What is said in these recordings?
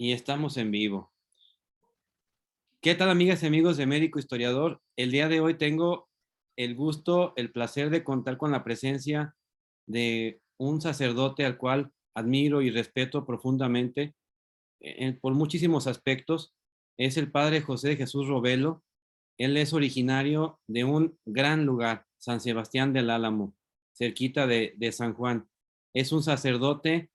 Y estamos en vivo. ¿Qué tal, amigas y amigos de Médico Historiador? El día de hoy tengo el gusto, el placer de contar con la presencia de un sacerdote al cual admiro y respeto profundamente por muchísimos aspectos. Es el padre José de Jesús Robelo. Él es originario de un gran lugar, San Sebastián del Álamo, cerquita de San Juan. Es un sacerdote,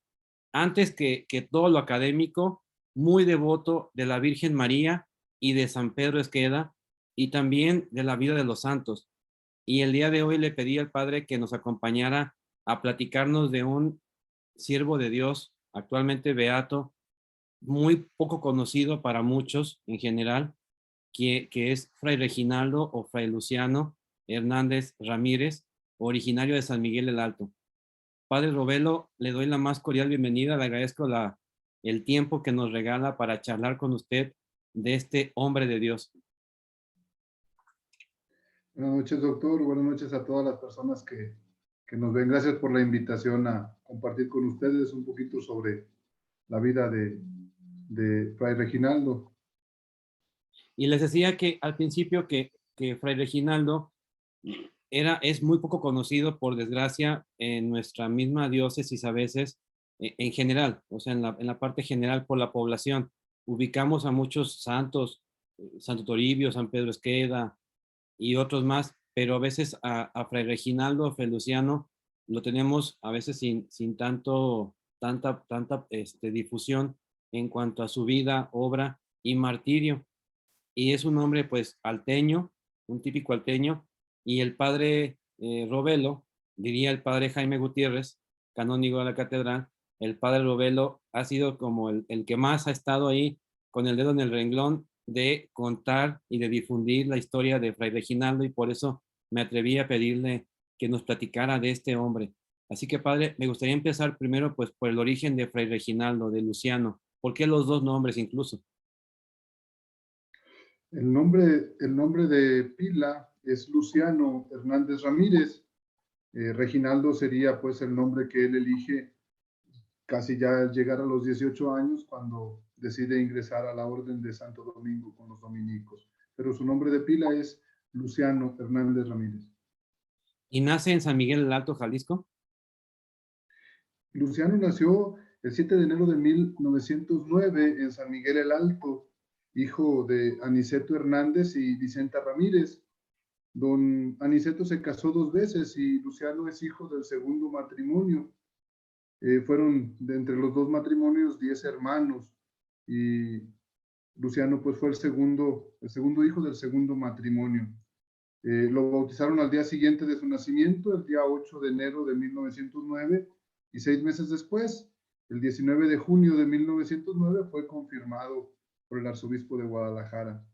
antes que todo lo académico, muy devoto de la Virgen María y de San Pedro Esqueda, y también de la vida de los santos. Y el día de hoy le pedí al Padre que nos acompañara a platicarnos de un siervo de Dios, actualmente beato, muy poco conocido para muchos en general, que es Fray Reginaldo o Fray Luciano Hernández Ramírez, originario de San Miguel el Alto. Padre Robelo, le doy la más cordial bienvenida, le agradezco el tiempo que nos regala para charlar con usted de este hombre de Dios. Buenas noches, doctor. Buenas noches a todas las personas que nos ven. Gracias por la invitación a compartir con ustedes un poquito sobre la vida de Fray Reginaldo. Y les decía que al principio que Fray Reginaldo es muy poco conocido, por desgracia, en nuestra misma diócesis a veces, en general, o sea, en la parte general por la población. Ubicamos a muchos santos, Santo Toribio, San Pedro Esqueda y otros más, pero a veces a Fray Reginaldo, Fray Luciano, lo tenemos a veces sin tanta difusión en cuanto a su vida, obra y martirio. Y es un hombre pues alteño, un típico alteño, y el padre Robelo, diría el padre Jaime Gutiérrez, canónigo de la catedral, el padre Robelo ha sido como el que más ha estado ahí con el dedo en el renglón de contar y de difundir la historia de Fray Reginaldo, y por eso me atreví a pedirle que nos platicara de este hombre. Así que, padre, me gustaría empezar primero pues por el origen de Fray Reginaldo, de Luciano. ¿Por qué los dos nombres incluso? El nombre de pila es Luciano Hernández Ramírez. Reginaldo sería pues el nombre que él elige casi ya al llegar a los 18 años cuando decide ingresar a la Orden de Santo Domingo con los dominicos. Pero su nombre de pila es Luciano Hernández Ramírez. ¿Y nace en San Miguel el Alto, Jalisco? Luciano nació el 7 de enero de 1909 en San Miguel el Alto, hijo de Aniceto Hernández y Vicenta Ramírez. Don Aniceto se casó 2 veces y Luciano es hijo del segundo matrimonio. Fueron de entre los dos matrimonios 10 hermanos y Luciano pues fue el segundo hijo del segundo matrimonio. Lo bautizaron al día siguiente de su nacimiento, el día 8 de enero de 1909, y 6 meses después, el 19 de junio de 1909, fue confirmado por el arzobispo de Guadalajara.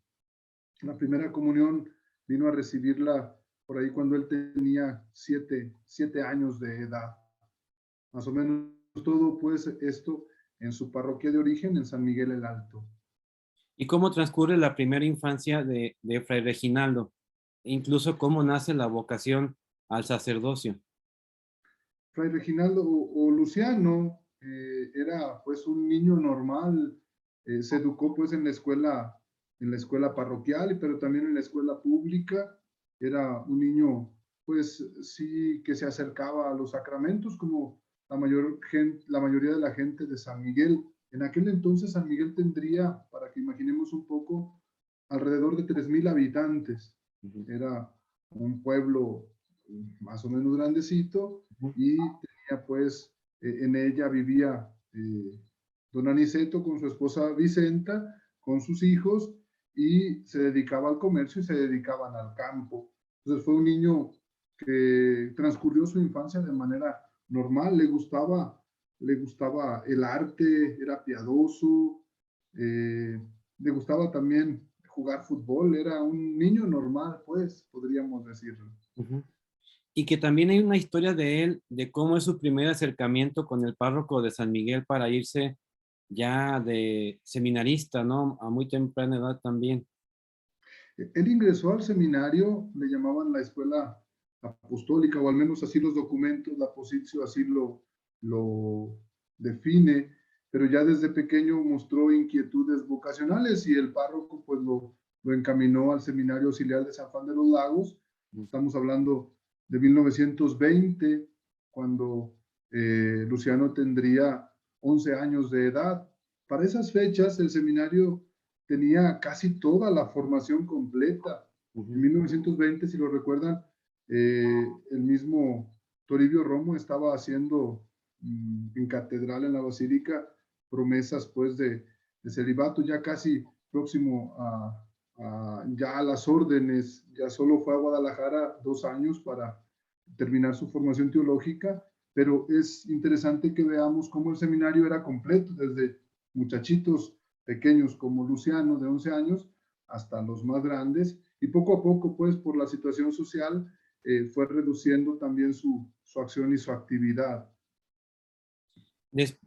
La primera comunión vino a recibirla por ahí cuando él tenía 7 años de edad. Más o menos todo pues esto en su parroquia de origen, en San Miguel el Alto. ¿Y cómo transcurre la primera infancia de Fray Reginaldo? Incluso cómo nace la vocación al sacerdocio. Fray Reginaldo o Luciano era pues un niño normal, se educó pues en la escuela parroquial, pero también en la escuela pública. Era un niño pues sí que se acercaba a los sacramentos como la mayoría de la gente de San Miguel. En aquel entonces San Miguel tendría, para que imaginemos un poco, alrededor de 3,000 habitantes. Era un pueblo más o menos grandecito y tenía pues, en ella vivía don Aniceto con su esposa Vicenta, con sus hijos, y se dedicaba al comercio y se dedicaban al campo. Entonces fue un niño que transcurrió su infancia de manera normal, le gustaba el arte, era piadoso, le gustaba también jugar fútbol, era un niño normal, pues, podríamos decirlo. Y que también hay una historia de él, de cómo es su primer acercamiento con el párroco de San Miguel para irse ya de seminarista, ¿no? A muy temprana edad también. Él ingresó al seminario, le llamaban la escuela apostólica, o al menos así los documentos, la Positio así lo define. pero ya desde pequeño mostró inquietudes vocacionales y el párroco pues lo encaminó al Seminario Auxiliar de San Juan de los Lagos. Estamos hablando de 1920, cuando Luciano tendría 11 años de edad. Para esas fechas el seminario tenía casi toda la formación completa. En 1920, si lo recuerdan, el mismo Toribio Romo estaba haciendo en catedral, en la basílica, promesas pues de celibato, ya casi próximo ya a las órdenes. Ya solo fue a Guadalajara 2 años para terminar su formación teológica, pero es interesante que veamos cómo el seminario era completo, desde muchachitos pequeños como Luciano de 11 años hasta los más grandes, y poco a poco pues por la situación social fue reduciendo también su acción y su actividad.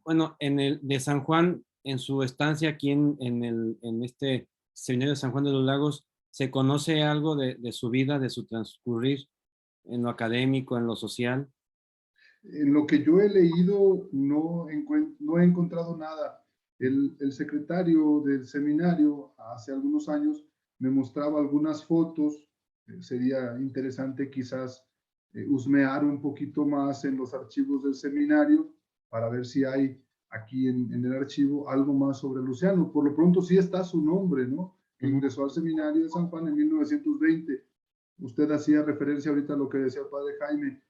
Bueno, de San Juan, en su estancia aquí en este seminario de San Juan de los Lagos, ¿se conoce algo de su vida, de su transcurrir en lo académico, en lo social? En lo que yo he leído no he encontrado nada. El secretario del seminario hace algunos años me mostraba algunas fotos. Sería interesante quizás husmear un poquito más en los archivos del seminario para ver si hay aquí en el archivo algo más sobre Luciano. Por lo pronto sí está su nombre, ¿no? Que ingresó al seminario de San Juan en 1920. Usted hacía referencia ahorita a lo que decía el padre Jaime,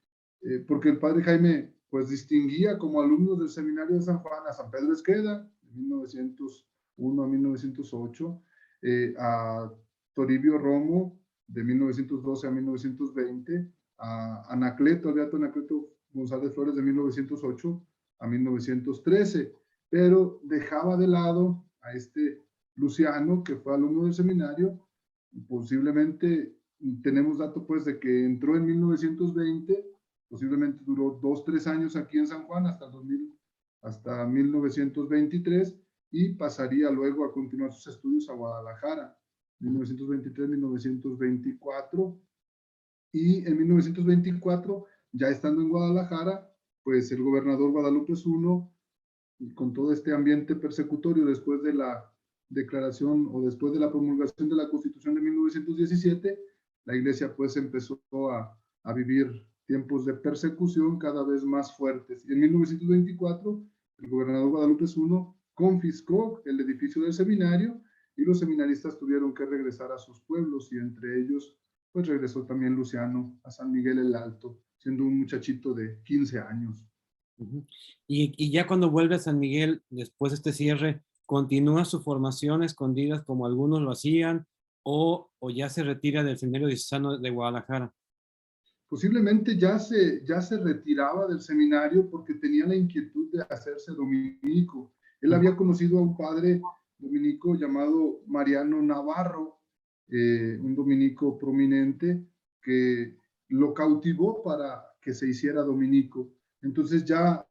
porque el padre Jaime pues distinguía como alumnos del seminario de San Juan a San Pedro Esqueda, de 1901 a 1908, a Toribio Romo, de 1912 a 1920, a Anacleto, al Beato Anacleto González Flores, de 1908 a 1913, pero dejaba de lado a este Luciano, que fue alumno del seminario. Posiblemente tenemos dato pues de que entró en 1920, posiblemente duró 2, 3 años aquí en San Juan hasta 1923, y pasaría luego a continuar sus estudios a Guadalajara, 1923-1924, y en 1924, ya estando en Guadalajara, pues el gobernador Guadalupe I, con todo este ambiente persecutorio después de la declaración o después de la promulgación de la Constitución de 1917, la iglesia pues empezó a vivir tiempos de persecución cada vez más fuertes. Y en 1924, el gobernador Guadalupe I confiscó el edificio del seminario y los seminaristas tuvieron que regresar a sus pueblos, y entre ellos pues regresó también Luciano a San Miguel el Alto, siendo un muchachito de 15 años. Y ya cuando vuelve a San Miguel, después de este cierre, ¿continúa su formación escondidas como algunos lo hacían o ya se retira del Seminario Diocesano de Guadalajara? Posiblemente ya se retiraba del seminario porque tenía la inquietud de hacerse dominico. Él había conocido a un padre dominico llamado Mariano Navarro, un dominico prominente que lo cautivó para que se hiciera dominico. Entonces ya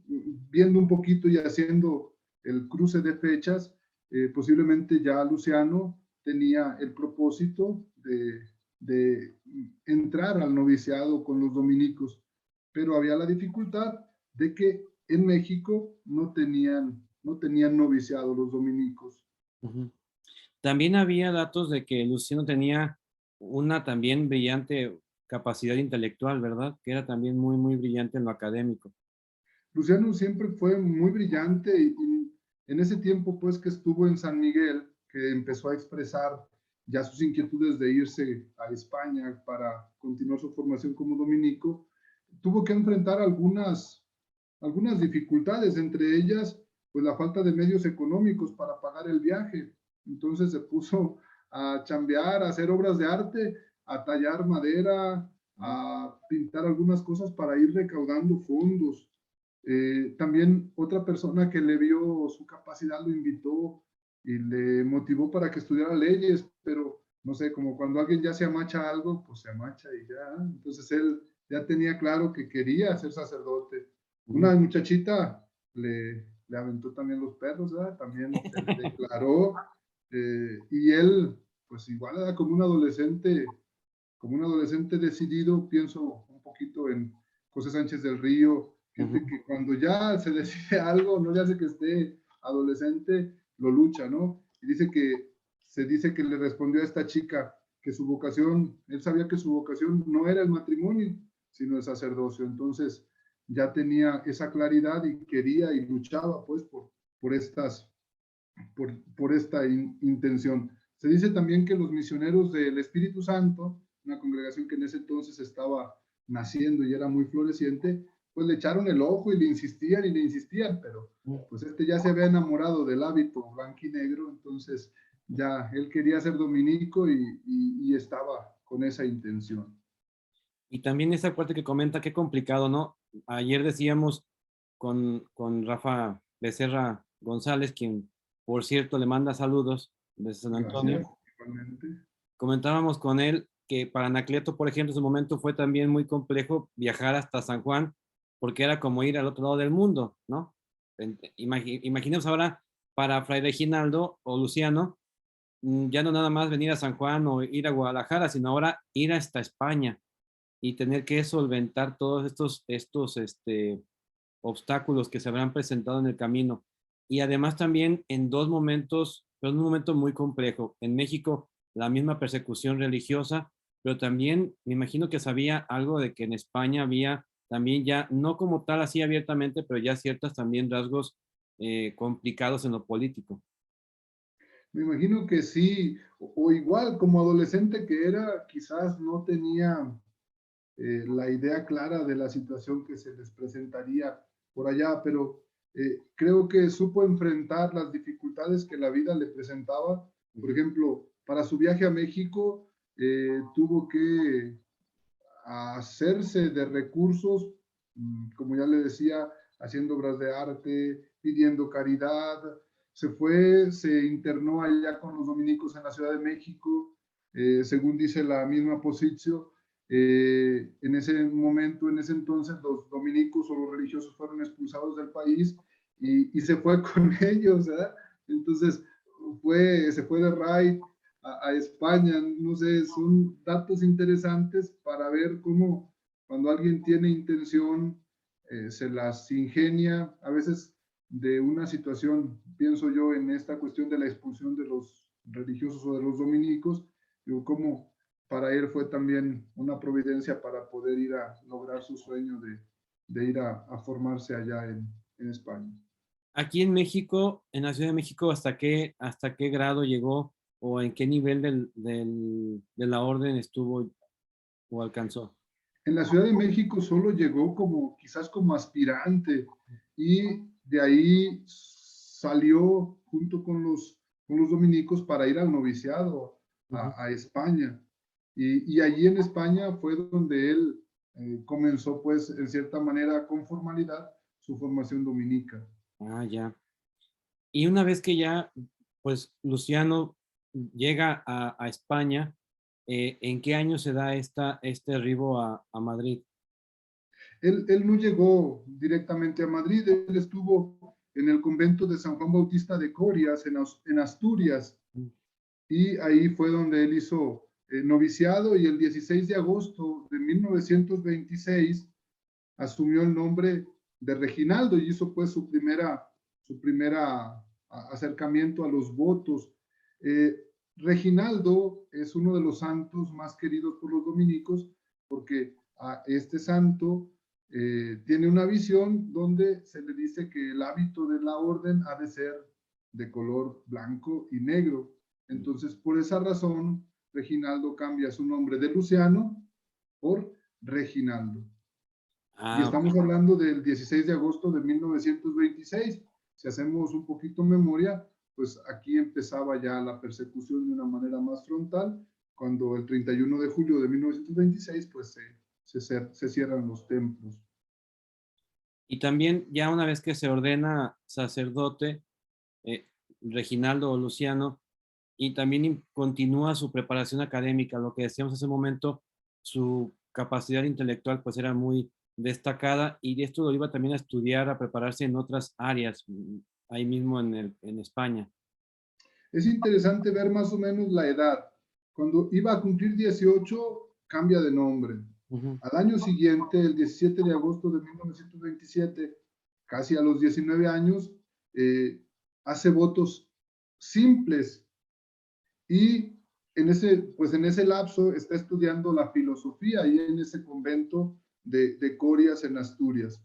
viendo un poquito y haciendo el cruce de fechas, posiblemente ya Luciano tenía el propósito de entrar al noviciado con los dominicos, pero había la dificultad de que en México no tenían noviciado los dominicos. También había datos de que Luciano tenía una también brillante capacidad intelectual, ¿verdad? Que era también muy, muy brillante en lo académico. Luciano siempre fue muy brillante, y en ese tiempo pues que estuvo en San Miguel, que empezó a expresar ya sus inquietudes de irse a España para continuar su formación como dominico, tuvo que enfrentar algunas dificultades, entre ellas pues la falta de medios económicos para pagar el viaje. Entonces se puso a chambear, a hacer obras de arte, a tallar madera, a pintar algunas cosas para ir recaudando fondos. También otra persona que le vio su capacidad lo invitó y le motivó para que estudiara leyes, pero no sé, como cuando alguien ya se amacha algo, pues se amacha y ya. Entonces él ya tenía claro que quería ser sacerdote. Una muchachita le aventó también los perros, ¿verdad? También se le declaró, y él, pues igual era como un adolescente decidido. Pienso un poquito en José Sánchez del Río, gente que cuando ya se decide algo, no le hace que esté adolescente, lo lucha, ¿no? Y se dice que le respondió a esta chica que su vocación, él sabía que su vocación no era el matrimonio, sino el sacerdocio. Entonces ya tenía esa claridad y quería y luchaba pues por estas por esta intención. Se dice también que los misioneros del Espíritu Santo, una congregación que en ese entonces estaba naciendo y era muy floreciente, pues le echaron el ojo y le insistían, pero pues este ya se había enamorado del hábito blanco y negro, entonces ya él quería ser dominico y estaba con esa intención. Y también esa parte que comenta, qué complicado, ¿no? Ayer decíamos con Rafa Becerra González, quien, por cierto, le manda saludos desde San Gracias, Antonio. igualmente. Comentábamos con él que para Anacleto, por ejemplo, en su momento fue también muy complejo viajar hasta San Juan, porque era como ir al otro lado del mundo, ¿no? Imaginemos ahora para Fray Reginaldo o Luciano, ya no nada más venir a San Juan o ir a Guadalajara, sino ahora ir hasta España y tener que solventar todos estos obstáculos que se habrán presentado en el camino. Y además también en dos momentos, pero en un momento muy complejo. En México, la misma persecución religiosa, pero también me imagino que sabía algo de que en España había también ya, no como tal así abiertamente, pero ya ciertos también rasgos complicados en lo político. Me imagino que sí, o igual como adolescente que era, quizás no tenía la idea clara de la situación que se les presentaría por allá, pero creo que supo enfrentar las dificultades que la vida le presentaba. Por ejemplo, para su viaje a México tuvo que hacerse de recursos, como ya le decía, haciendo obras de arte, pidiendo caridad. Se internó allá con los dominicos en la Ciudad de México, según dice la misma Posizio. En ese momento, en ese entonces, los dominicos o los religiosos fueron expulsados del país y se fue con ellos, ¿verdad? Entonces, se fue de raid a España, no sé, son datos interesantes para ver cómo cuando alguien tiene intención, se las ingenia, a veces de una situación, pienso yo en esta cuestión de la expulsión de los religiosos o de los dominicos, digo, cómo para él fue también una providencia para poder ir a lograr su sueño de ir a formarse allá en España. Aquí en México, en la Ciudad de México, hasta qué grado llegó o en qué nivel de la orden estuvo o alcanzó? En la Ciudad de México solo llegó como quizás como aspirante y de ahí salió junto con los dominicos para ir al noviciado a España. Y allí en España fue donde él comenzó pues en cierta manera con formalidad su formación dominica. Ah, ya. Y una vez que ya, pues, Luciano llega a España, ¿en qué año se da este arribo a Madrid? Él no llegó directamente a Madrid, él estuvo en el convento de San Juan Bautista de Corias, en Asturias, y ahí fue donde él hizo noviciado y el 16 de agosto de 1926 asumió el nombre de Reginaldo y hizo pues su primera acercamiento a los votos. Eh, Reginaldo es uno de los santos más queridos por los dominicos porque a este santo tiene una visión donde se le dice que el hábito de la orden ha de ser de color blanco y negro. Entonces, por esa razón, Reginaldo cambia su nombre de Luciano por Reginaldo. Y Ah, estamos hablando del 16 de agosto de 1926. Si hacemos un poquito memoria, pues aquí empezaba ya la persecución de una manera más frontal, cuando el 31 de julio de 1926, pues se cierran los templos. y también ya una vez que se ordena sacerdote, eh, Reginaldo o Luciano, y también continúa su preparación académica, lo que decíamos hace un momento, su capacidad intelectual pues era muy destacada y de esto lo iba también a estudiar, a prepararse en otras áreas, ahí mismo en España. Es interesante ver más o menos la edad. Cuando iba a cumplir 18, cambia de nombre. Ujú, Al año siguiente, el 17 de agosto de 1927, casi a los 19 años, hace votos simples y pues en ese lapso está estudiando la filosofía ahí en ese convento de Corias en Asturias.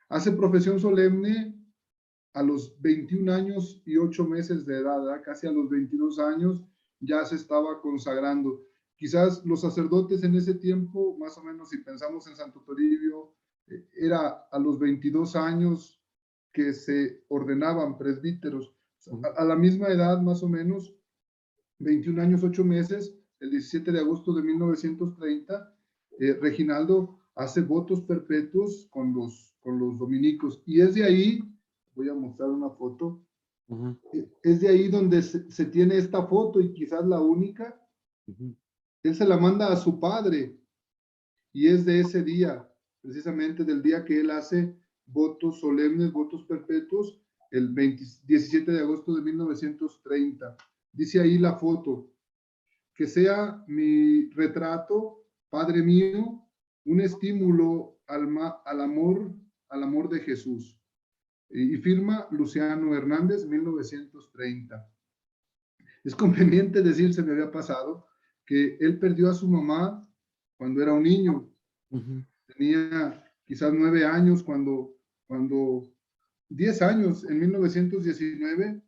Hace profesión solemne a los 21 años y 8 meses de edad, ¿verdad? Casi a los 22 años ya se estaba consagrando. Quizás los sacerdotes en ese tiempo, más o menos si pensamos en Santo Toribio, era a los 22 años que se ordenaban presbíteros. ujú. A la misma edad, más o menos, 21 años, 8 meses, el 17 de agosto de 1930, Reginaldo hace votos perpetuos con los dominicos. Y es de ahí, voy a mostrar una foto, Ujú, es de ahí donde se tiene esta foto y quizás la única. ujú. Él se la manda a su padre y es de ese día, precisamente del día que él hace votos solemnes, votos perpetuos, el 17 de agosto de 1930. Dice ahí la foto, que sea mi retrato, Padre mío, un estímulo al amor de Jesús. Y firma Luciano Hernández, 1930. Es conveniente decir, se me había pasado, que él perdió a su mamá cuando era un niño. Ujú. Tenía quizás 9 años cuando 10 años, en 1919,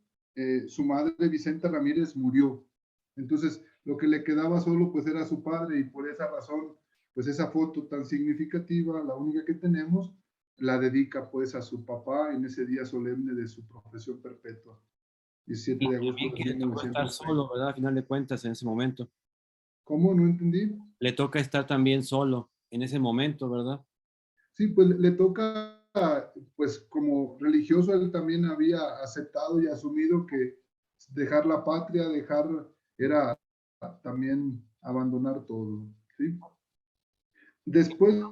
su madre Vicenta Ramírez murió. Entonces, lo que le quedaba solo pues era su padre y por esa razón, pues esa foto tan significativa, la única que tenemos, la dedica pues a su papá en ese día solemne de su profesión perpetua, 17 Y de agosto también de que le tocó estar 1930. solo, ¿verdad? A final de cuentas, en ese momento. ¿Cómo? No entendí. Le toca estar también solo en ese momento, ¿verdad? Sí, pues le toca, pues como religioso, él también había aceptado y asumido que dejar la patria, era también abandonar todo, ¿sí? Después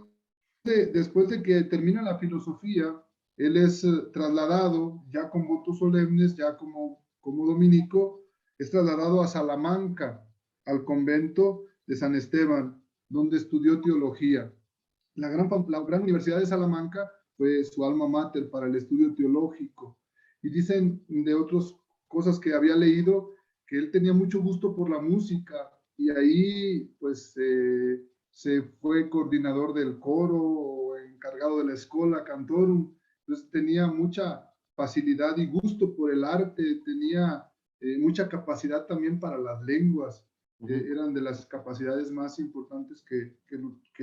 después de que termina la filosofía, él es trasladado, ya con votos solemnes, ya como dominico, es trasladado a Salamanca, al convento de San Esteban, donde estudió teología. La gran Universidad de Salamanca fue su alma mater para el estudio teológico. Y dicen de otras cosas que había leído que él tenía mucho gusto por la música y ahí pues se fue coordinador del coro, encargado de la escuela cantorum. Entonces tenía mucha facilidad y gusto por el arte, tenía mucha capacidad también para las lenguas. Ujú. Eran de las capacidades más importantes que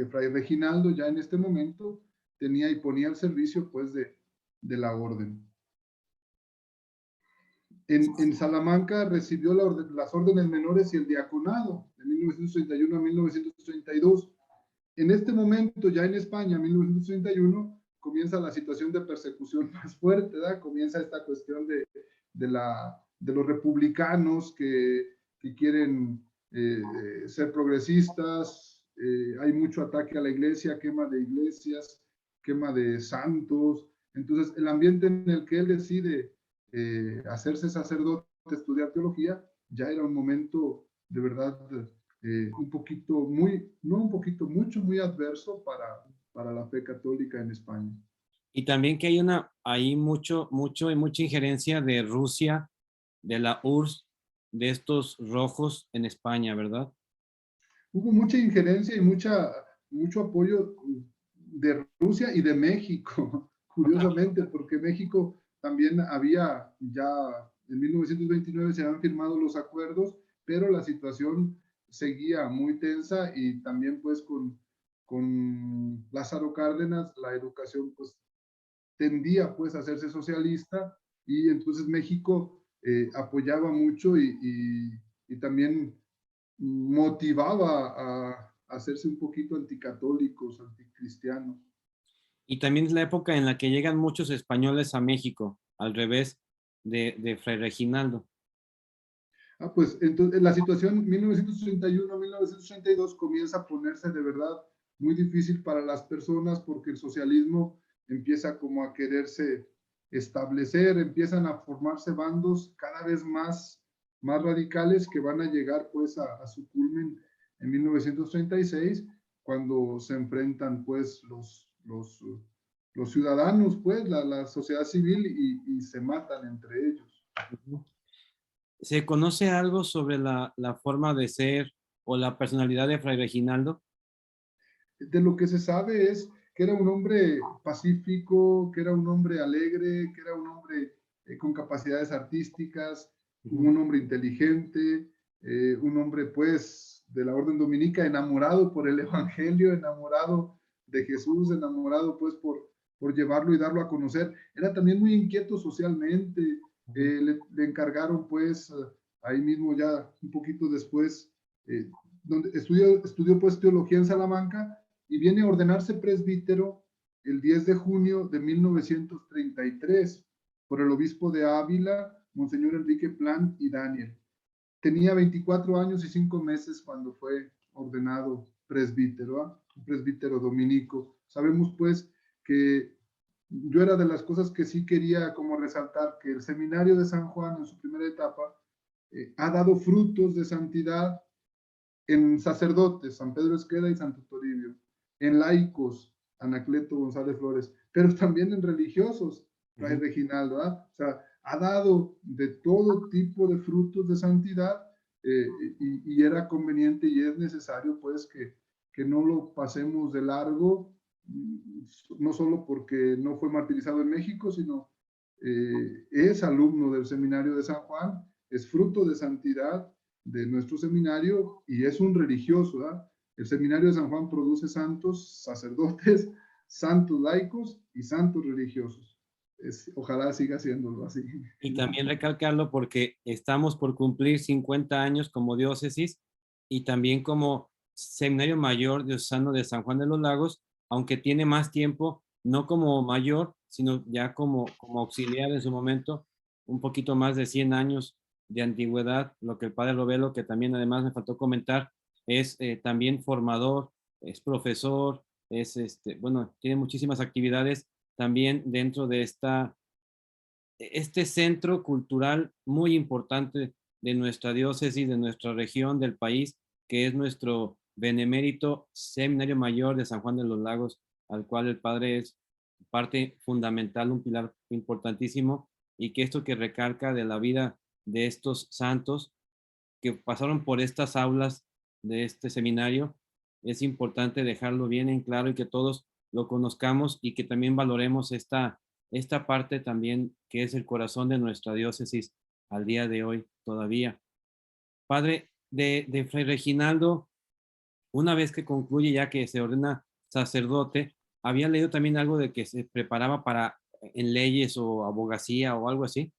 Fray Reginaldo ya en este momento tenía y ponía al servicio pues de la orden. En Salamanca recibió las órdenes menores y el diaconado de 1931 a 1932. En este momento, ya en España, 1931, comienza la situación de persecución más fuerte, ¿verdad? Comienza esta cuestión de los republicanos que quieren ser progresistas, hay mucho ataque a la iglesia, quema de iglesias, quema de santos. Entonces, el ambiente en el que él decide hacerse sacerdote, estudiar teología, ya era un momento de verdad un poquito, no un poquito, mucho, muy adverso para la fe católica en España. Y también que hay mucho y mucha injerencia de Rusia, de la URSS, de estos rojos en España, ¿verdad? Hubo mucha injerencia y mucho apoyo de Rusia y de México, curiosamente, porque México también había ya, en 1929 se habían firmado los acuerdos, pero la situación seguía muy tensa y también pues con Lázaro Cárdenas la educación pues tendía pues a hacerse socialista y entonces México apoyaba mucho y también motivaba a hacerse un poquito anticatólicos, anticristianos. Y también es la época en la que llegan muchos españoles a México, al revés de Fray Reginaldo. Pues entonces la situación 1931-1932 comienza a ponerse de verdad muy difícil para las personas porque el socialismo empieza como a quererse establecer, empiezan a formarse bandos cada vez más radicales que van a llegar pues a su culmen en 1936, cuando se enfrentan pues los ciudadanos, pues la sociedad civil y se matan entre ellos. ¿Se conoce algo sobre la forma de ser o la personalidad de Fray Reginaldo? De lo que se sabe es que era un hombre pacífico, que era un hombre alegre, que era un hombre con capacidades artísticas, un hombre inteligente, un hombre pues de la orden dominica, enamorado por el evangelio, enamorado de Jesús, enamorado pues por llevarlo y darlo a conocer. Era también muy inquieto socialmente. Le encargaron pues ahí mismo ya un poquito después, donde estudió pues teología en Salamanca y viene a ordenarse presbítero el 10 de junio de 1933 por el obispo de Ávila, Monseñor Enrique Plan y Daniel. Tenía 24 años y 5 meses cuando fue ordenado presbítero, un presbítero dominico. Sabemos pues que yo era de las cosas que sí quería como resaltar, que el seminario de San Juan en su primera etapa ha dado frutos de santidad en sacerdotes, San Pedro Esqueda y Santo Toribio, en laicos, Anacleto González Flores, pero también en religiosos, Fray Reginaldo, o sea, ha dado de todo tipo de frutos de santidad y era conveniente y es necesario pues que no lo pasemos de largo, no solo porque no fue martirizado en México, sino es alumno del seminario de San Juan, es fruto de santidad de nuestro seminario y es un religioso. ¿verdad? El seminario de San Juan produce santos sacerdotes, santos laicos y santos religiosos. Ojalá siga siéndolo así. Y también recalcarlo porque estamos por cumplir 50 años como diócesis y también como Seminario Mayor Diocesano de San Juan de los Lagos, aunque tiene más tiempo, no como mayor, sino ya como auxiliar en su momento, un poquito más de 100 años de antigüedad, lo que el padre Robelo, que también además me faltó comentar, es también formador, es profesor, es bueno, tiene muchísimas actividades también dentro de este centro cultural muy importante de nuestra diócesis, de nuestra región, del país, que es nuestro benemérito Seminario Mayor de San Juan de los Lagos, al cual el Padre es parte fundamental, un pilar importantísimo, y que esto que recalca de la vida de estos santos que pasaron por estas aulas de este seminario, es importante dejarlo bien en claro y que todos lo conozcamos y que también valoremos esta parte también que es el corazón de nuestra diócesis al día de hoy todavía. Padre, de Fray Reginaldo, una vez que concluye ya que se ordena sacerdote, había leído también algo de que se preparaba para en leyes o abogacía o algo así.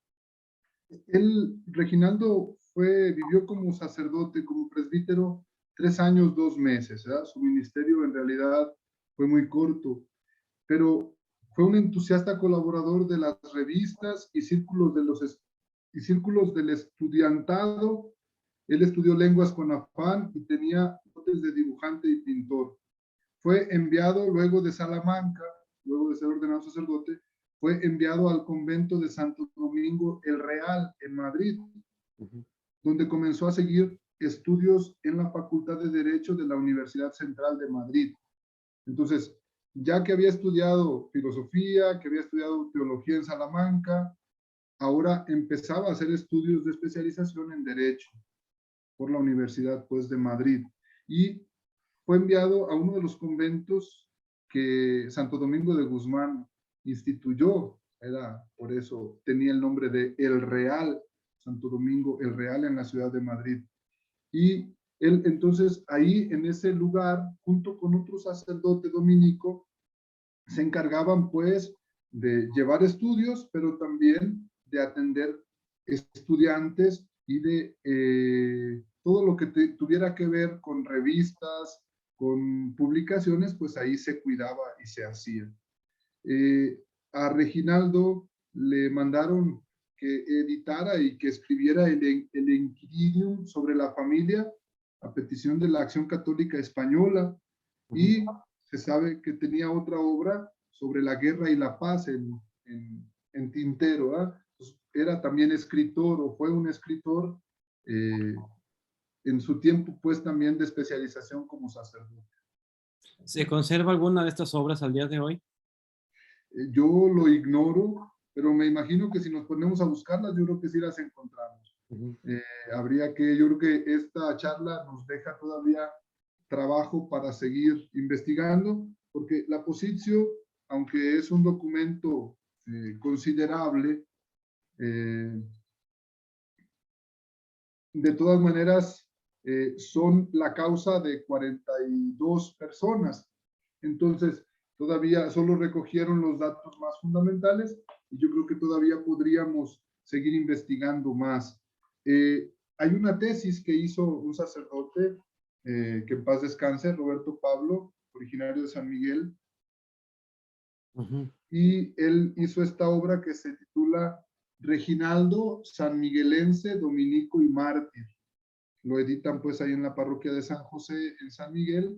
Reginaldo vivió como sacerdote, como presbítero, 3 años, 2 meses. ¿verdad? Su ministerio en realidad fue muy corto, pero fue un entusiasta colaborador de las revistas y círculos del estudiantado. Él estudió lenguas con afán y tenía dotes de dibujante y pintor. Fue enviado luego de Salamanca, luego de ser ordenado sacerdote, fue enviado al convento de Santo Domingo el Real en Madrid, donde comenzó a seguir estudios en la Facultad de Derecho de la Universidad Central de Madrid. Entonces, ya que había estudiado filosofía, que había estudiado teología en Salamanca, ahora empezaba a hacer estudios de especialización en Derecho por la Universidad pues, de Madrid. Y fue enviado a uno de los conventos que Santo Domingo de Guzmán instituyó. Por eso tenía el nombre de El Real, Santo Domingo El Real en la ciudad de Madrid. Y él entonces ahí en ese lugar, junto con otro sacerdote dominico, se encargaban pues de llevar estudios, pero también de atender estudiantes y de todo lo que tuviera que ver con revistas, con publicaciones, pues ahí se cuidaba y se hacía. A Reginaldo le mandaron que editara y que escribiera el Inquiridium sobre la familia a petición de la Acción Católica Española y se sabe que tenía otra obra sobre la guerra y la paz en tintero. Pues era también escritor o fue un escritor en su tiempo pues también de especialización como sacerdote. ¿Se conserva alguna de estas obras al día de hoy? Yo lo ignoro, pero me imagino que si nos ponemos a buscarlas, yo creo que sí las encontramos. Ujú. Yo creo que esta charla nos deja todavía trabajo para seguir investigando, porque la Positio, aunque es un documento considerable, eh, de todas maneras son la causa de 42 personas. Entonces, todavía solo recogieron los datos más fundamentales y yo creo que todavía podríamos seguir investigando más. Hay una tesis que hizo un sacerdote, que en paz descanse, Roberto Pablo, originario de San Miguel, Ujú. y él hizo esta obra que se titula Reginaldo San Miguelense, Dominico y Mártir. Lo editan pues ahí en la parroquia de San José en San Miguel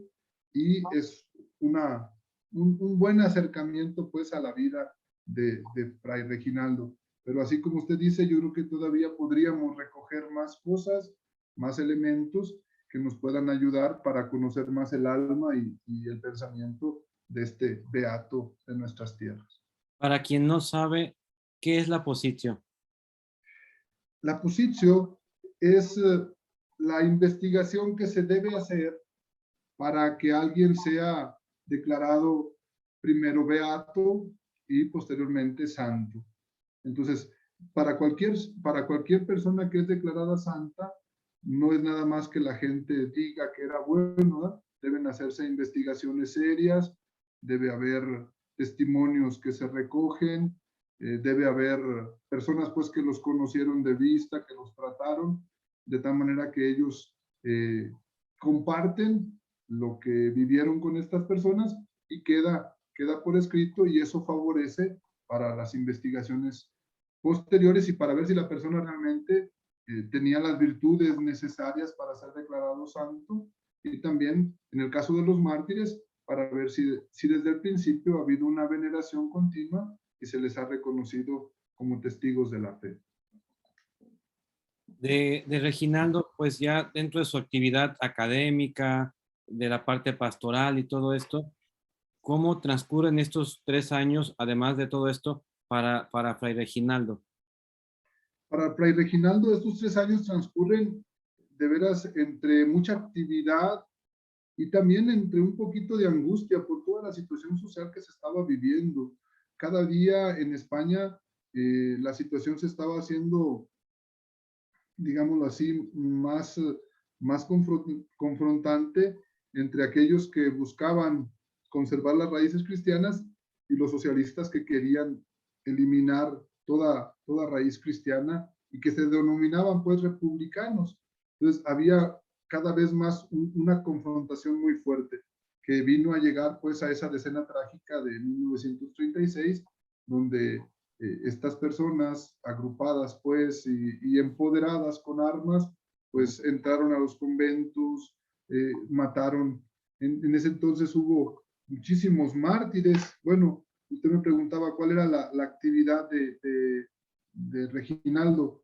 y es un buen acercamiento pues a la vida de Fray Reginaldo. Pero así como usted dice, yo creo que todavía podríamos recoger más cosas, más elementos que nos puedan ayudar para conocer más el alma y el pensamiento de este beato de nuestras tierras. Para quien no sabe, ¿qué es la posición? La positio es la investigación que se debe hacer para que alguien sea declarado primero beato y posteriormente santo. Entonces, para cualquier persona que es declarada santa, no es nada más que la gente diga que era bueno, ¿verdad? Deben hacerse investigaciones serias, debe haber testimonios que se recogen, debe haber personas pues que los conocieron de vista, que los trataron, de tal manera que ellos comparten lo que vivieron con estas personas y queda por escrito y eso favorece para las investigaciones posteriores y para ver si la persona realmente tenía las virtudes necesarias para ser declarado santo y también en el caso de los mártires para ver si desde el principio ha habido una veneración continua y se les ha reconocido como testigos de la fe. De Reginaldo, pues ya dentro de su actividad académica, de la parte pastoral y todo esto, ¿cómo transcurren estos 3 años, además de todo esto, para Fray Reginaldo? Para Fray Reginaldo, estos 3 años transcurren de veras entre mucha actividad y también entre un poquito de angustia por toda la situación social que se estaba viviendo. Cada día en España la situación se estaba haciendo, digámoslo así, más confrontante entre aquellos que buscaban conservar las raíces cristianas y los socialistas que querían eliminar toda raíz cristiana y que se denominaban pues republicanos. Entonces había cada vez más una confrontación muy fuerte que vino a llegar pues a esa decena trágica de 1936, donde estas personas agrupadas pues y empoderadas con armas, pues entraron a los conventos, mataron. En ese entonces hubo muchísimos mártires. Bueno, usted me preguntaba cuál era la actividad de Reginaldo.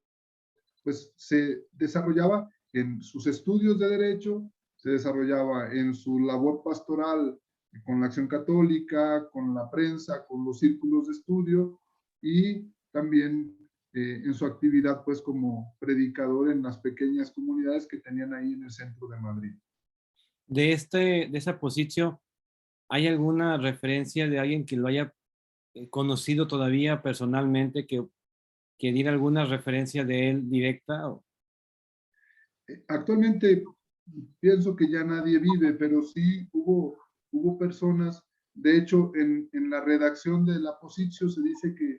Pues se desarrollaba en sus estudios de derecho, se desarrollaba en su labor pastoral con la acción católica, con la prensa, con los círculos de estudio y también en su actividad pues como predicador en las pequeñas comunidades que tenían ahí en el centro de Madrid. De esa posición, ¿hay alguna referencia de alguien que lo haya conocido todavía personalmente, que diera alguna referencia de él directa? Actualmente pienso que ya nadie vive, pero sí hubo personas, de hecho en la redacción de la Positio se dice que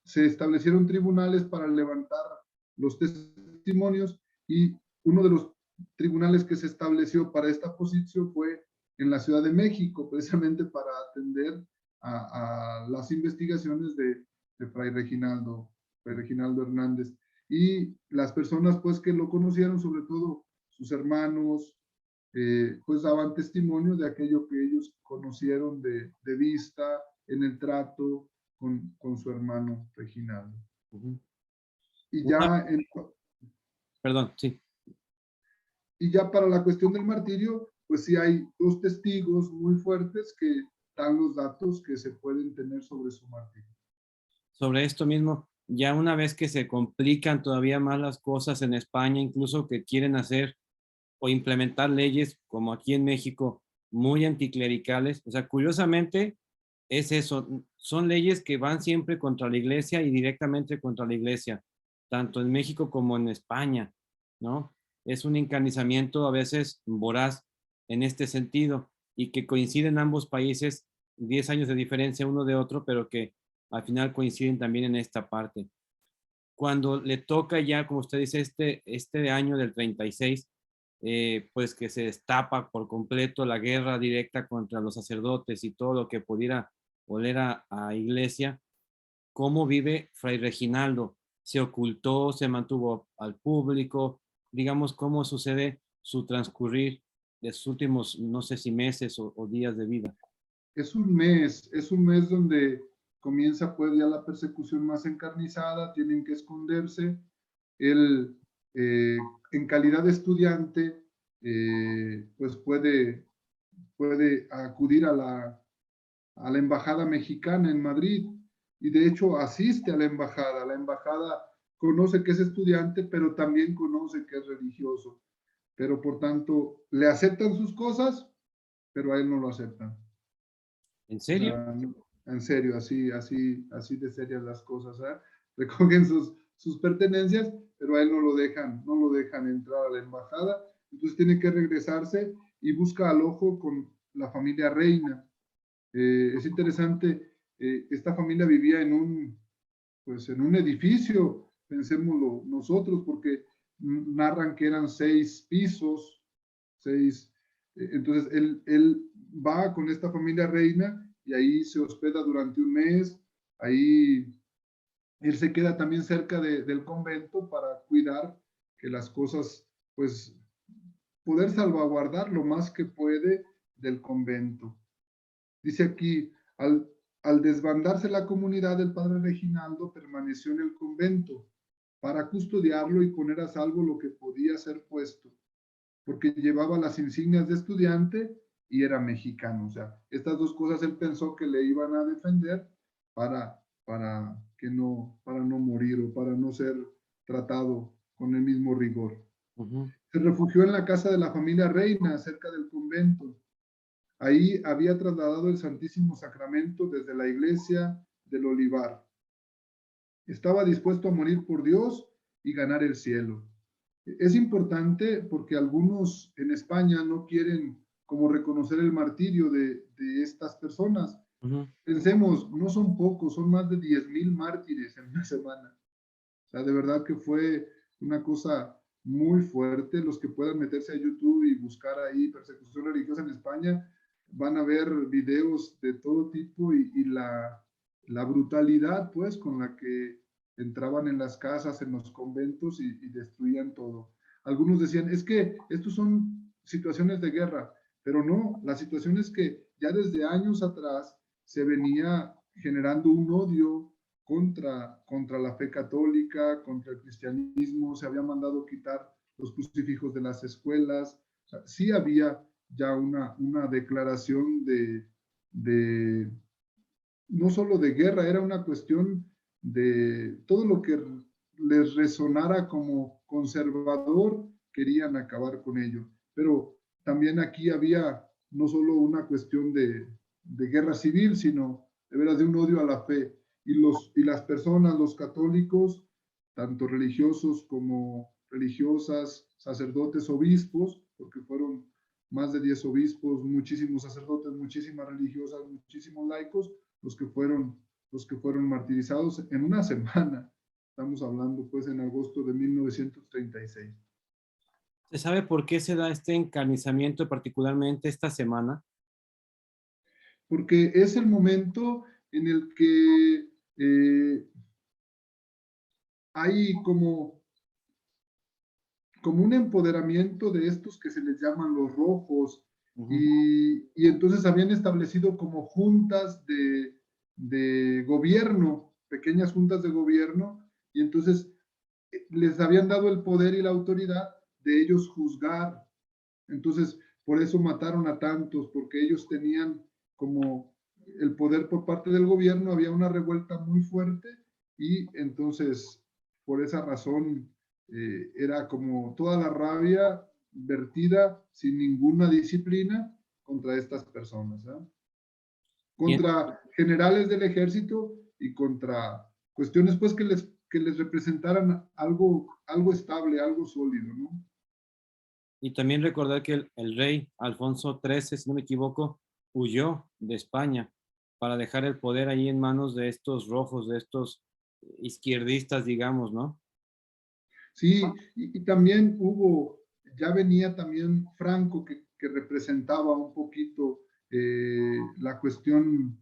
se establecieron tribunales para levantar los testimonios y uno de los tribunales que se estableció para esta Positio fue en la Ciudad de México, precisamente para atender a las investigaciones de Fray Reginaldo Hernández. Y las personas pues que lo conocieron, sobre todo sus hermanos, pues daban testimonio de aquello que ellos conocieron de vista, en el trato con su hermano Reginaldo. Ujú. Y Una, ya, en, perdón, sí. y ya para la cuestión del martirio, pues sí hay dos testigos muy fuertes que dan los datos que se pueden tener sobre su martirio. Sobre esto mismo, ya una vez que se complican todavía más las cosas en España, incluso que quieren hacer o implementar leyes como aquí en México, muy anticlericales. O sea, curiosamente es eso, son leyes que van siempre contra la iglesia y directamente contra la iglesia, tanto en México como en España, ¿no? Es un encarnizamiento a veces voraz en este sentido y que coinciden ambos países, 10 años de diferencia uno de otro, pero que al final coinciden también en esta parte. Cuando le toca ya, como usted dice, este año del 36, pues que se destapa por completo la guerra directa contra los sacerdotes y todo lo que pudiera oler a iglesia, ¿cómo vive Fray Reginaldo? ¿Se ocultó, se mantuvo al público? Digamos, ¿cómo sucede su transcurrir de sus últimos, no sé si meses o días de vida? Es un mes donde comienza pues ya la persecución más encarnizada, tienen que esconderse. Él, en calidad de estudiante, pues puede acudir a la embajada mexicana en Madrid y de hecho asiste a la embajada. La embajada conoce que es estudiante, pero también conoce que es religioso. Pero por tanto, le aceptan sus cosas, pero a él no lo aceptan. ¿En O serio? sea, en serio, así de serias las cosas, ¿eh? Recogen sus pertenencias, pero a él no lo dejan entrar a la embajada, entonces tiene que regresarse y busca alojo con la familia reina. Es interesante, esta familia vivía pues en un edificio, pensémoslo nosotros, porque narran que eran 6 pisos, entonces él va con esta familia reina y ahí se hospeda durante un mes, ahí él se queda también cerca del convento para cuidar que las cosas, pues, poder salvaguardar lo más que puede del convento. Dice aquí, al desbandarse la comunidad, el padre Reginaldo permaneció en el convento para custodiarlo y poner a salvo lo que podía ser puesto, porque llevaba las insignias de estudiante y era mexicano. O sea, estas dos cosas él pensó que le iban a defender para no morir o para no ser tratado con el mismo rigor. Ujú. Se refugió en la casa de la familia reina, cerca del convento. Ahí había trasladado el Santísimo Sacramento desde la iglesia del Olivar. Estaba dispuesto a morir por Dios y ganar el cielo. Es importante porque algunos en España no quieren como reconocer el martirio de estas personas. Ujú. Pensemos, no son pocos, son más de 10,000 mártires en una semana. O sea, de verdad que fue una cosa muy fuerte. Los que puedan meterse a YouTube y buscar ahí persecución religiosa en España, van a ver videos de todo tipo y la brutalidad, pues, con la que entraban en las casas, en los conventos y destruían todo. Algunos decían, es que estos son situaciones de guerra, pero no, la situación es que ya desde años atrás se venía generando un odio contra la fe católica, contra el cristianismo, se había mandado quitar los crucifijos de las escuelas. O sea, sí había ya una declaración de, no solo de guerra, era una cuestión de todo lo que les resonara como conservador, querían acabar con ello. Pero también aquí había no solo una cuestión de guerra civil, sino de veras de un odio a la fe. Y las personas, los católicos, tanto religiosos como religiosas, sacerdotes, obispos, porque fueron más de 10 obispos, muchísimos sacerdotes, muchísimas religiosas, muchísimos laicos, los que fueron, los que fueron martirizados en una semana. Estamos hablando pues en agosto de 1936. ¿Se sabe por qué se da este encarnizamiento particularmente esta semana? Porque es el momento en el que hay como un empoderamiento de estos que se les llaman los rojos, Ujú. y entonces habían establecido como juntas de gobierno, pequeñas juntas de gobierno, y entonces les habían dado el poder y la autoridad de ellos juzgar. Entonces, por eso mataron a tantos, porque ellos tenían como el poder por parte del gobierno, había una revuelta muy fuerte y entonces por esa razón era como toda la rabia vertida sin ninguna disciplina contra estas personas, ¿eh? Y, Contra generales del ejército y contra cuestiones pues que les representaran algo estable, algo sólido, ¿no? y también recordar que el rey Alfonso XIII, si no me equivoco, huyó de España para dejar el poder ahí en manos de estos rojos, de estos izquierdistas, digamos, ¿no? Sí, y también ya venía también Franco que representaba un poquito la cuestión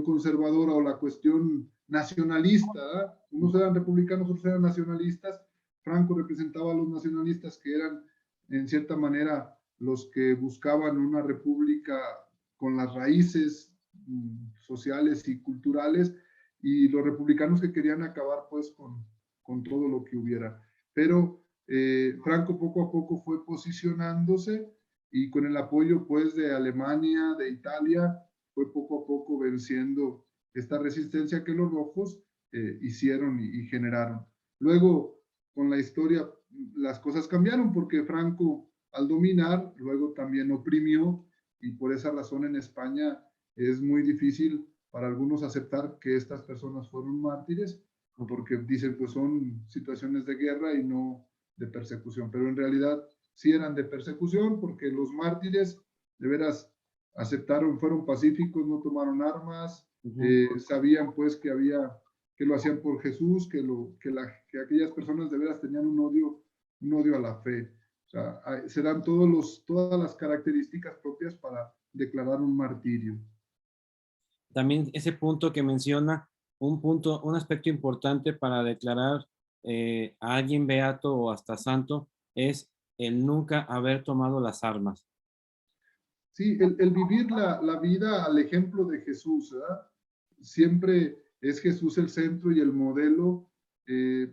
conservadora o la cuestión nacionalista, ¿verdad? Unos eran republicanos, otros eran nacionalistas. Franco representaba a los nacionalistas que eran, en cierta manera, los que buscaban una república con las raíces sociales y culturales, y los republicanos que querían acabar pues con todo lo que hubiera. Pero Franco poco a poco fue posicionándose y con el apoyo pues de Alemania, de Italia, fue poco a poco venciendo esta resistencia que los rojos hicieron y generaron. Luego, con la historia, las cosas cambiaron porque Franco al dominar, luego también oprimió y por esa razón en España es muy difícil para algunos aceptar que estas personas fueron mártires porque dicen pues son situaciones de guerra y no de persecución, pero en realidad sí eran de persecución porque los mártires de veras aceptaron, fueron pacíficos, no tomaron armas, sabían pues que lo hacían por Jesús, que aquellas personas de veras tenían un odio a la fe. O sea, se dan todas las características propias para declarar un martirio. También ese punto que menciona, un aspecto importante para declarar a alguien beato o hasta santo es el nunca haber tomado las armas. Sí, el vivir la vida al ejemplo de Jesús, ¿verdad? Siempre es Jesús el centro y el modelo.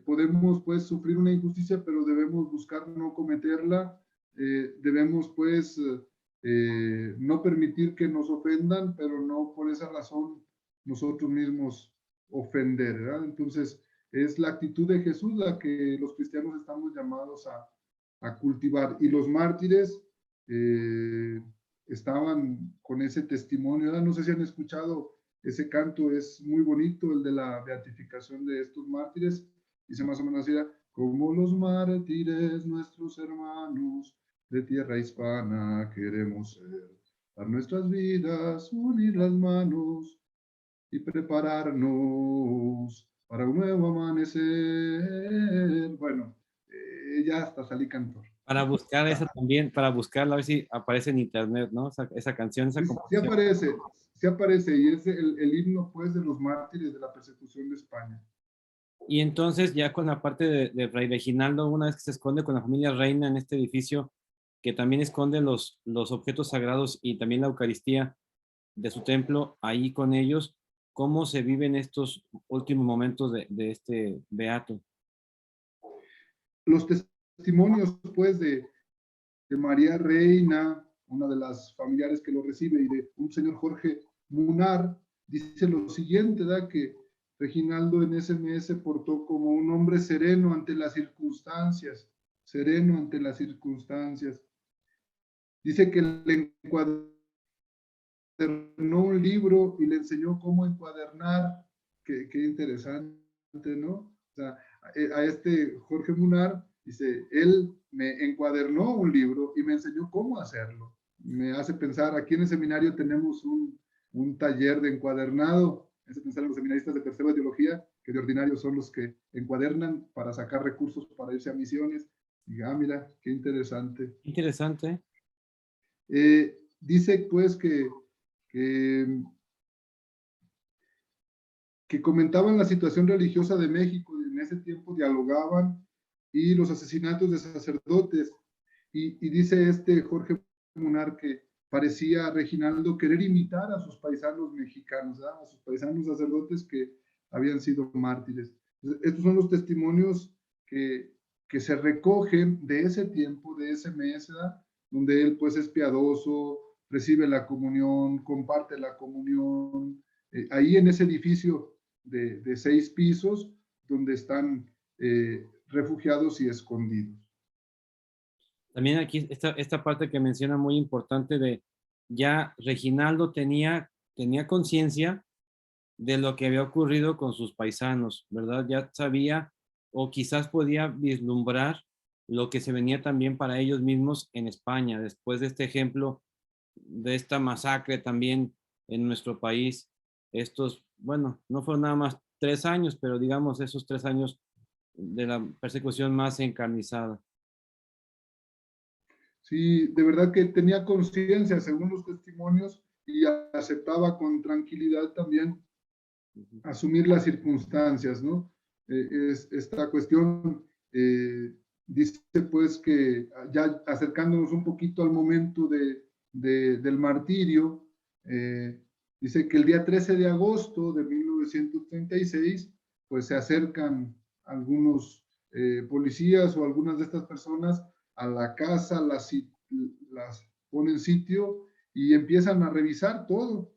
Podemos pues sufrir una injusticia, pero debemos buscar no cometerla. Debemos pues no permitir que nos ofendan, pero no por esa razón nosotros mismos ofender, ¿verdad? Entonces es la actitud de Jesús la que los cristianos estamos llamados a cultivar. Y los mártires estaban con ese testimonio, ¿verdad? No sé si han escuchado ese canto, es muy bonito, el de la beatificación de estos mártires. Dice más o menos así, como los mártires, nuestros hermanos de tierra hispana queremos ser, dar nuestras vidas, unir las manos y prepararnos para un nuevo amanecer. Bueno, ya hasta salí cantor. Para buscar esa también, para buscarla, a ver si aparece en internet, ¿no? Esa canción, esa composición. Sí aparece, y es el himno pues de los mártires de la persecución de España. Y entonces ya con la parte de Fray Reginaldo, una vez que se esconde con la familia Reina en este edificio, que también esconde los objetos sagrados y también la Eucaristía de su templo, ahí con ellos, ¿cómo se viven estos últimos momentos de este beato? Los testimonios pues de María Reina, una de las familiares que lo recibe, y de un señor Jorge Munar, dice lo siguiente, ¿verdad? Que Reginaldo en ese mes se portó como un hombre sereno ante las circunstancias, sereno ante las circunstancias. Dice que le encuadernó un libro y le enseñó cómo encuadernar, qué interesante, ¿no? O sea, a este Jorge Munar, dice, él me encuadernó un libro y me enseñó cómo hacerlo. Me hace pensar, aquí en el seminario tenemos un taller de encuadernado, me hace pensar en los seminaristas de tercera teología, que de ordinario son los que encuadernan para sacar recursos para irse a misiones. Y mira, qué interesante. Interesante. Dice pues que, que comentaban la situación religiosa de México, y en ese tiempo dialogaban, y los asesinatos de sacerdotes. Y dice este Jorge Munar que parecía Reginaldo querer imitar a sus paisanos mexicanos, ¿verdad? A sus paisanos sacerdotes que habían sido mártires. Estos son los testimonios que se recogen de ese tiempo, de ese mes, ¿verdad? donde él pues es piadoso, recibe la comunión, comparte la comunión, ahí en ese edificio de 6 pisos, donde están refugiados y escondidos. También aquí esta parte que menciona muy importante de ya Reginaldo tenía conciencia de lo que había ocurrido con sus paisanos, ¿verdad? Ya sabía o quizás podía vislumbrar lo que se venía también para ellos mismos en España, después de este ejemplo, de esta masacre también en nuestro país. Estos, bueno, no fueron nada más 3 años, pero digamos esos 3 años de la persecución más encarnizada. Sí, de verdad que tenía conciencia, según los testimonios, y aceptaba con tranquilidad también asumir las circunstancias, ¿no? Esta cuestión dice pues que ya acercándonos un poquito al momento del martirio, dice que el día 13 de agosto de 1936, pues se acercan algunos policías o algunas de estas personas a la casa, las ponen sitio y empiezan a revisar todo.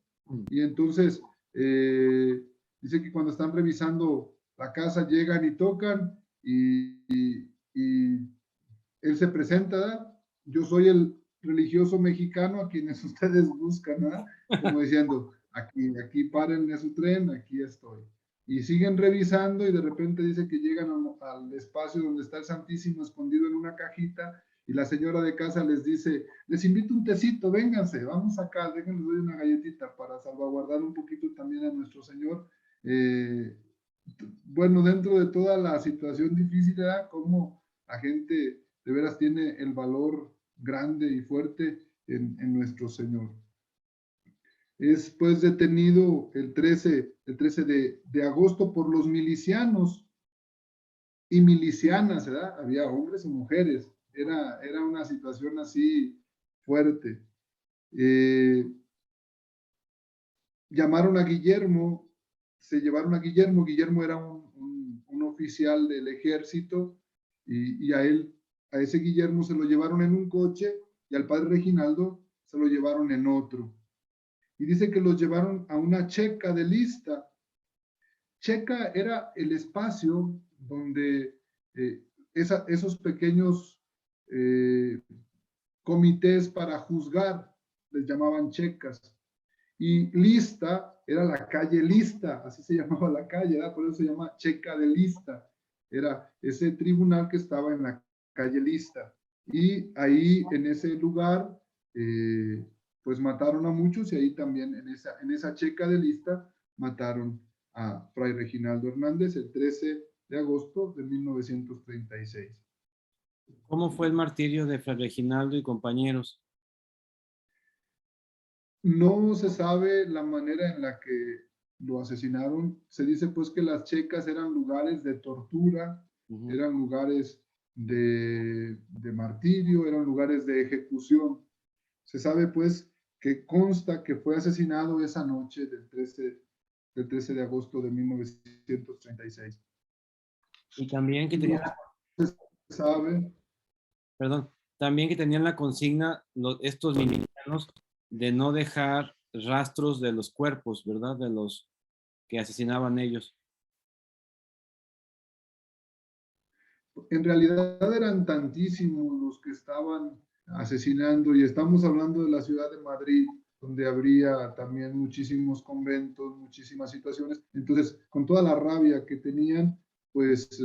Y entonces dice que cuando están revisando la casa llegan y tocan y él se presenta, ¿verdad? Yo soy el religioso mexicano a quienes ustedes buscan, ¿verdad? Como diciendo, aquí párenle su tren, aquí estoy. Y siguen revisando y de repente dice que llegan al espacio donde está el Santísimo escondido en una cajita y la señora de casa les dice, les invito un tecito, vénganse, vamos acá, déjenles doy una galletita para salvaguardar un poquito también a nuestro Señor. Eh, bueno, dentro de toda la situación difícil, ¿verdad? Como la gente de veras tiene el valor grande y fuerte en nuestro Señor. Es pues detenido el 13 de agosto por los milicianos y milicianas, ¿verdad? Había hombres y mujeres. Era una situación así fuerte. Llamaron a Guillermo, se llevaron a Guillermo. Guillermo era un oficial del ejército y a ese Guillermo se lo llevaron en un coche y al padre Reginaldo se lo llevaron en otro. Y dice que los llevaron a una checa de lista. Checa era el espacio donde esos pequeños comités para juzgar les llamaban checas. Y Lista era la calle Lista, así se llamaba la calle, ¿verdad? Por eso se llama Checa de Lista. Era ese tribunal que estaba en la calle Lista. Y ahí, en ese lugar, pues mataron a muchos y ahí también, en esa Checa de Lista, mataron a Fray Reginaldo Hernández el 13 de agosto de 1936. ¿Cómo fue el martirio de Fray Reginaldo y compañeros? No se sabe la manera en la que lo asesinaron. Se dice pues que las checas eran lugares de tortura, eran lugares de martirio, eran lugares de ejecución. Se sabe pues que consta que fue asesinado esa noche del 13 de agosto de 1936. Y también que No tenían, se sabe. perdón, también que tenían la consigna estos milicianos de no dejar rastros de los cuerpos, ¿verdad? De los que asesinaban ellos. En realidad eran tantísimos los que estaban asesinando y estamos hablando de la ciudad de Madrid, donde habría también muchísimos conventos, muchísimas situaciones. Entonces, con toda la rabia que tenían, pues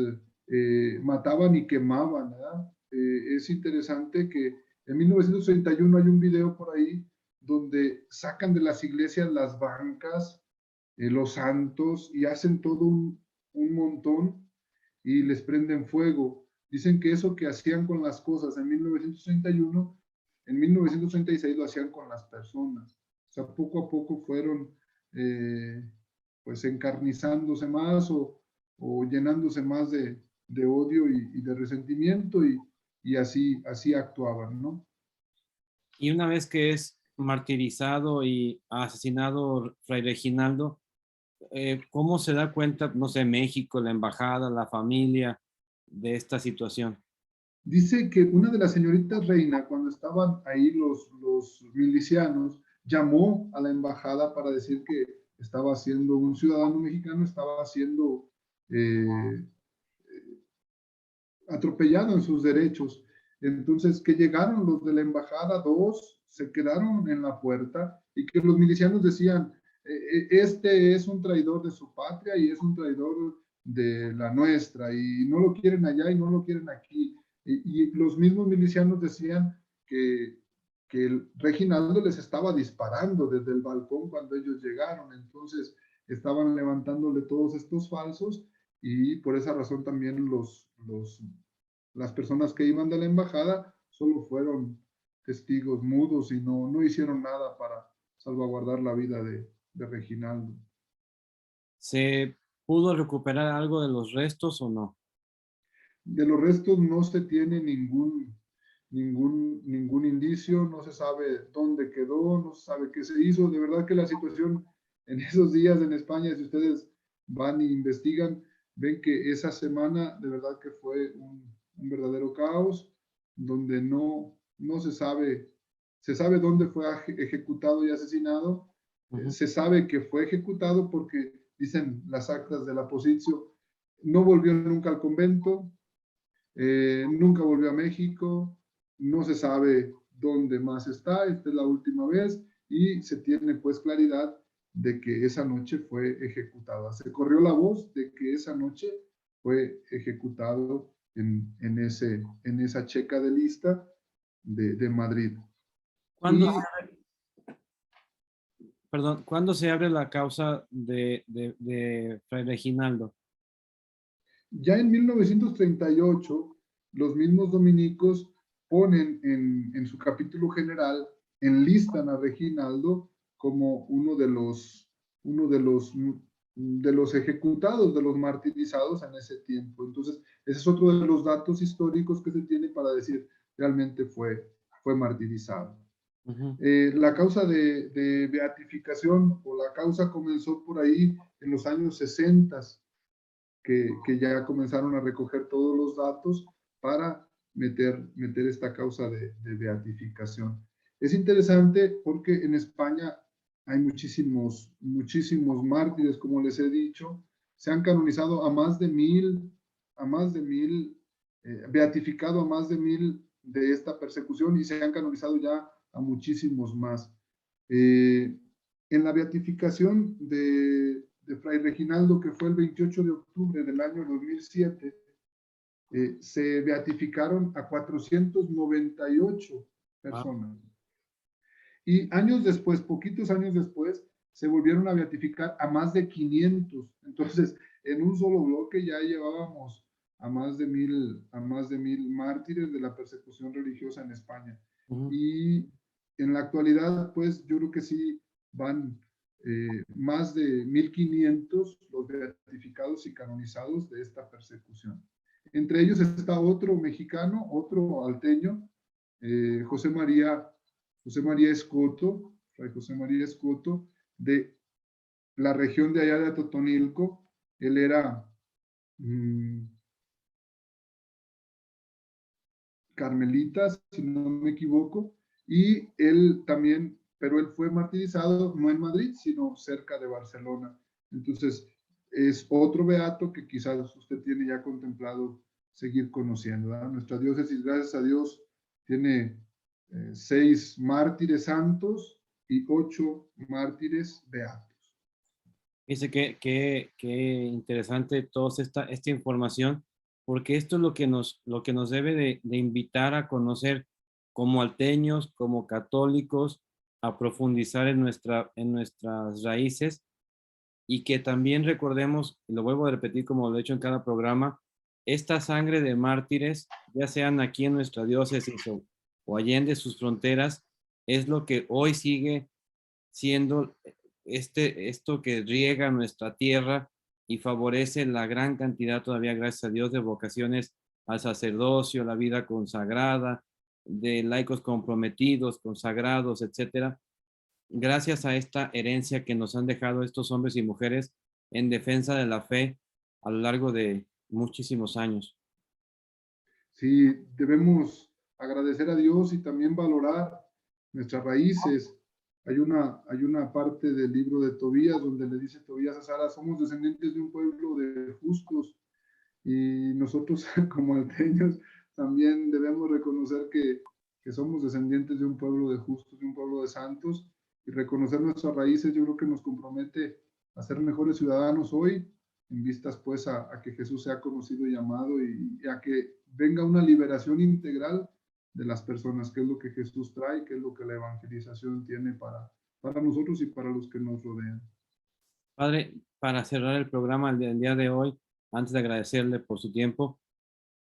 mataban y quemaban, ¿verdad? Es interesante que en 1931 hay un video por ahí donde sacan de las iglesias las bancas, los santos y hacen todo un montón y les prenden fuego. Dicen que eso que hacían con las cosas en 1931, en 1936 lo hacían con las personas. O sea, poco a poco fueron pues encarnizándose más o llenándose más de odio y de resentimiento y así actuaban, ¿no? Y una vez que es martirizado y asesinado Fray Reginaldo, ¿cómo se da cuenta, no sé, México, la embajada, la familia de esta situación? Dice que una de las señoritas reina, cuando estaban ahí los milicianos, llamó a la embajada para decir que estaba siendo un ciudadano mexicano, estaba siendo eh, atropellado en sus derechos. Entonces, que llegaron los de la embajada, dos se quedaron en la puerta y que los milicianos decían, este es un traidor de su patria y es un traidor de la nuestra y no lo quieren allá y no lo quieren aquí. Y los mismos milicianos decían que el Reginaldo les estaba disparando desde el balcón cuando ellos llegaron. Entonces, estaban levantándole todos estos falsos y por esa razón también las personas que iban de la embajada solo fueron testigos mudos y no hicieron nada para salvaguardar la vida de Reginaldo. ¿Se pudo recuperar algo de los restos o no? De los restos no se tiene ningún indicio, no se sabe dónde quedó, no se sabe qué se hizo. De verdad que la situación en esos días en España, si ustedes van e investigan, ven que esa semana de verdad que fue un verdadero caos, donde no se sabe dónde fue ejecutado y asesinado, se sabe que fue ejecutado porque dicen las actas de la Positio, no volvió nunca al convento, nunca volvió a México, no se sabe dónde más está, esta es la última vez y se tiene pues claridad de que esa noche fue ejecutada. Se corrió la voz de que esa noche fue ejecutado en esa checa de lista de Madrid. ¿Cuándo, Y perdón, ¿cuándo se abre la causa de Fray Reginaldo? ya en 1938, los mismos dominicos ponen en su capítulo general, enlistan a Reginaldo como uno de los ejecutados, de los martirizados en ese tiempo. Entonces, ese es otro de los datos históricos que se tiene para decir realmente fue martirizado. La causa de beatificación o la causa comenzó por ahí en los años 60, que ya comenzaron a recoger todos los datos para meter esta causa de beatificación. Es interesante porque en España hay muchísimos mártires, como les he dicho. Se han canonizado beatificado a más de 1000 de esta persecución y se han canonizado ya a muchísimos más. En la beatificación de Fray Reginaldo, que fue el 28 de octubre del año 2007, se beatificaron a 498 Wow. personas. Y años después, poquitos años después, se volvieron a beatificar a más de 500. Entonces, en un solo bloque ya llevábamos a más de 1000 mártires de la persecución religiosa en España. Y en la actualidad, pues yo creo que sí van más de 1500 los beatificados y canonizados de esta persecución. Entre ellos está otro mexicano, otro alteño, José María Escoto, Fray José María Escoto, de la región de allá de Atotonilco. Él era carmelita, si no me equivoco, y él también, pero él fue martirizado no en Madrid, sino cerca de Barcelona. Entonces, es otro beato que quizás usted tiene ya contemplado seguir conociendo, ¿verdad? Nuestra diócesis, gracias a Dios, tiene 6 mártires santos y 8 mártires beatos. Dice que interesante toda esta información, porque esto es lo que nos debe de invitar a conocer como alteños, como católicos, a profundizar en nuestras raíces y que también recordemos, y lo vuelvo a repetir como lo he hecho en cada programa, esta sangre de mártires, ya sean aquí en nuestra diócesis o allende sus fronteras, es lo que hoy sigue siendo esto que riega nuestra tierra y favorece la gran cantidad todavía, gracias a Dios, de vocaciones al sacerdocio, la vida consagrada, de laicos comprometidos, consagrados, etcétera, gracias a esta herencia que nos han dejado estos hombres y mujeres en defensa de la fe a lo largo de muchísimos años. Sí, debemos agradecer a Dios y también valorar nuestras raíces. Hay una parte del libro de Tobías donde le dice Tobías a Sara, somos descendientes de un pueblo de justos y nosotros como alteños también debemos reconocer que somos descendientes de un pueblo de justos, de un pueblo de santos y reconocer nuestras raíces yo creo que nos compromete a ser mejores ciudadanos hoy en vistas pues a que Jesús sea conocido y amado y a que venga una liberación integral de las personas, que es lo que Jesús trae, que es lo que la evangelización tiene para nosotros y para los que nos rodean. Padre, para cerrar el programa del día de hoy, antes de agradecerle por su tiempo,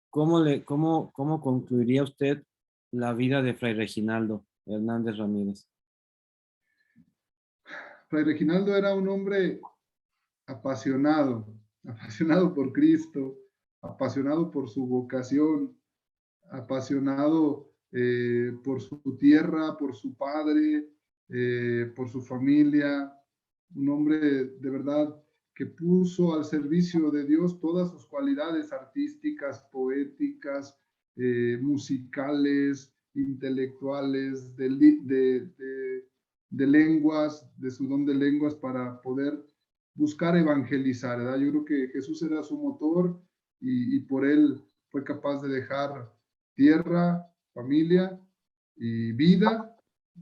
¿cómo concluiría usted la vida de Fray Reginaldo Hernández Ramírez? Fray Reginaldo era un hombre apasionado, apasionado por Cristo, apasionado por su vocación, apasionado por su tierra, por su padre, por su familia, un hombre de verdad que puso al servicio de Dios todas sus cualidades artísticas, poéticas, musicales, intelectuales, de lenguas, de su don de lenguas para poder buscar evangelizar, ¿verdad? Yo creo que Jesús era su motor y por él fue capaz de dejar tierra, familia y vida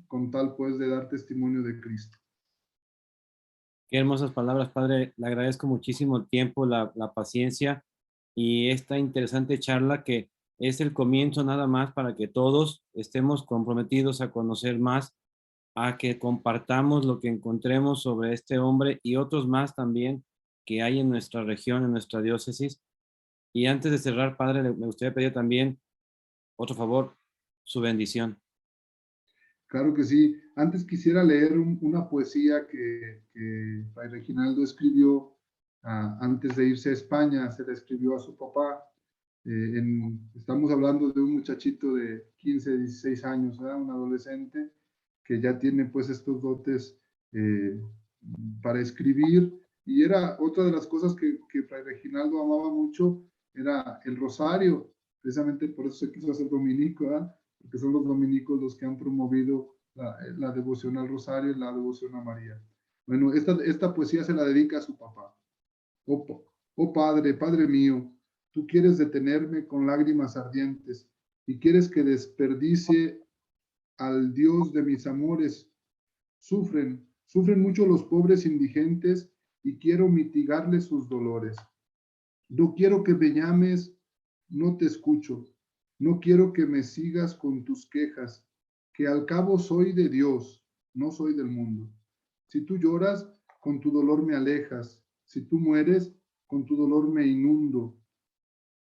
con tal pues de dar testimonio de Cristo. Qué hermosas palabras, Padre. Le agradezco muchísimo el tiempo, la paciencia y esta interesante charla que es el comienzo nada más para que todos estemos comprometidos a conocer más, a que compartamos lo que encontremos sobre este hombre y otros más también que hay en nuestra región, en nuestra diócesis. Y antes de cerrar, Padre, me gustaría pedir también otro favor, su bendición. Claro que sí. Antes quisiera leer una poesía que Fray Reginaldo escribió antes de irse a España. Se la escribió a su papá. Estamos hablando de un muchachito de 15, 16 años, ¿verdad? Un adolescente que ya tiene pues estos dotes eh, para escribir. Y era otra de las cosas que Fray Reginaldo amaba mucho, era el rosario. Precisamente por eso se quiso hacer dominico, ¿verdad? Porque son los dominicos los que han promovido la devoción al rosario y la devoción a María. Bueno, esta poesía se la dedica a su papá. Oh, oh Padre, Padre mío, tú quieres detenerme con lágrimas ardientes y quieres que desperdicie al Dios de mis amores. Sufren mucho los pobres indigentes y quiero mitigarles sus dolores. No quiero que me llames, no te escucho. No quiero que me sigas con tus quejas, que al cabo soy de Dios, no soy del mundo. Si tú lloras, con tu dolor me alejas. Si tú mueres, con tu dolor me inundo.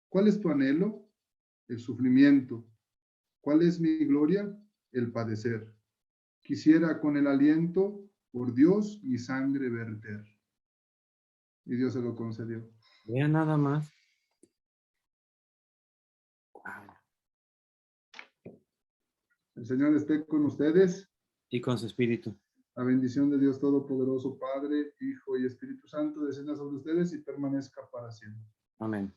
¿Cuál es tu anhelo? El sufrimiento. ¿Cuál es mi gloria? El padecer. Quisiera con el aliento, por Dios, mi sangre verter. Y Dios se lo concedió. Vean nada más. Wow. El Señor esté con ustedes. Y con su espíritu. La bendición de Dios Todopoderoso, Padre, Hijo y Espíritu Santo, descienda sobre ustedes y permanezca para siempre. Amén.